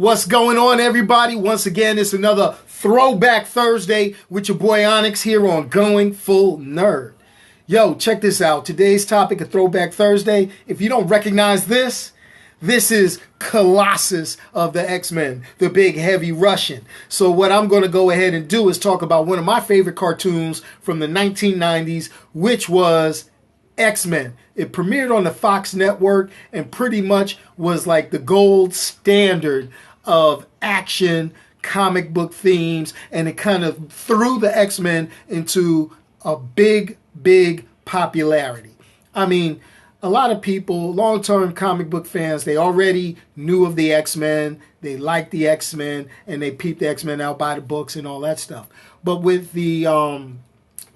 What's going on, everybody? Once again, it's another Throwback Thursday with your boy Onyx here on Going Full Nerd. Yo, check this out. Today's topic of Throwback Thursday, if you don't recognize this, this is Colossus of the X-Men, the big heavy Russian. So what I'm going to go ahead and do is talk about one of my favorite cartoons from the 1990s, which was X-Men. It premiered on the Fox network and pretty much was like the gold standard of action comic book themes, and it kind of threw the X-Men into a big popularity. I mean, a lot of people, long-term comic book fans, they already knew of the X-Men, they liked the X-Men, and they peeped the X-Men out by the books and all that stuff. But with the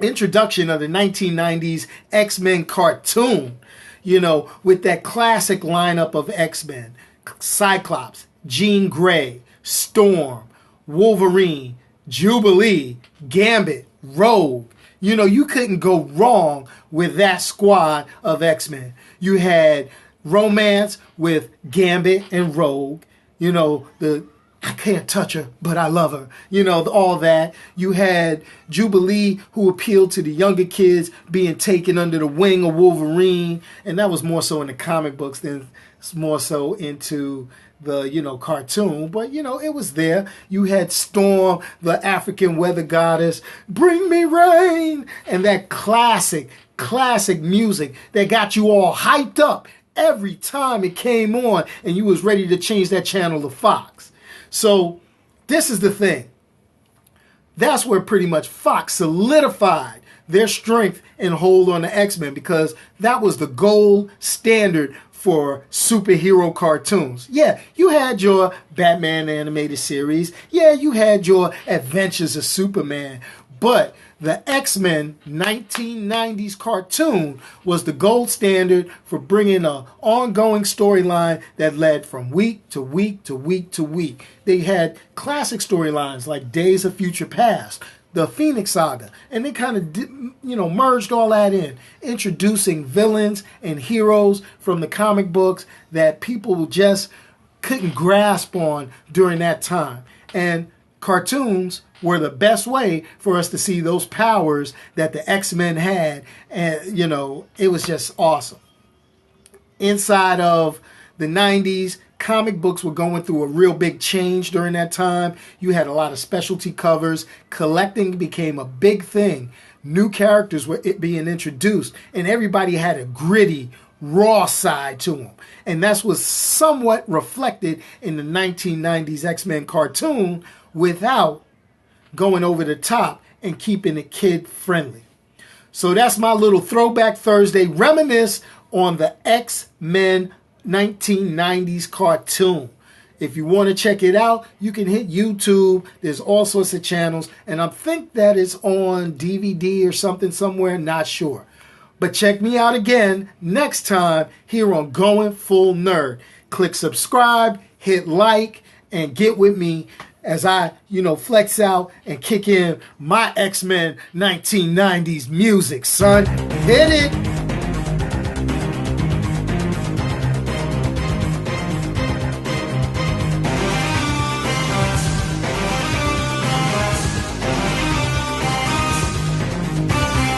introduction of the 1990s X-Men cartoon, you know, with that classic lineup of X-Men, Cyclops, Jean Grey, Storm, Wolverine, Jubilee, Gambit, Rogue. You know, you couldn't go wrong with that squad of X-Men. You had romance with Gambit and Rogue. You know, I can't touch her, but I love her. You know, all that. You had Jubilee, who appealed to the younger kids, being taken under the wing of Wolverine. And that was more so in the comic books than more so into the, you know, cartoon. But, you know, it was there. You had Storm, the African weather goddess, bring me rain. And that classic music that got you all hyped up every time it came on and you was ready to change that channel to Fox. So this is the thing. That's where pretty much Fox solidified their strength and hold on the X-Men, because that was the gold standard for superhero cartoons. Yeah, you had your Batman animated series. Yeah, you had your Adventures of Superman. But the X-Men 1990s cartoon was the gold standard for bringing an ongoing storyline that led from week to week to week to week. They had classic storylines like Days of Future Past, the Phoenix Saga, and they kind of, you know, merged all that in, introducing villains and heroes from the comic books that people just couldn't grasp on during that time. And cartoons were the best way for us to see those powers that the X-Men had, and, you know, it was just awesome. Inside of the 90s, comic books were going through a real big change during that time. You had a lot of specialty covers. Collecting became a big thing. New characters were being introduced, and everybody had a gritty, raw side to them. And that was somewhat reflected in the 1990s X-Men cartoon without going over the top and keeping it kid-friendly. So that's my little Throwback Thursday reminisce on the X-Men 1990s cartoon. If you want to check it out, you can hit YouTube. There's all sorts of channels, and I think that it's on DVD or something somewhere, not sure. But check me out again next time here on Going Full Nerd. Click subscribe, hit like, and get with me as I, you know, flex out and kick in my X-Men 1990s music, son. Hit it!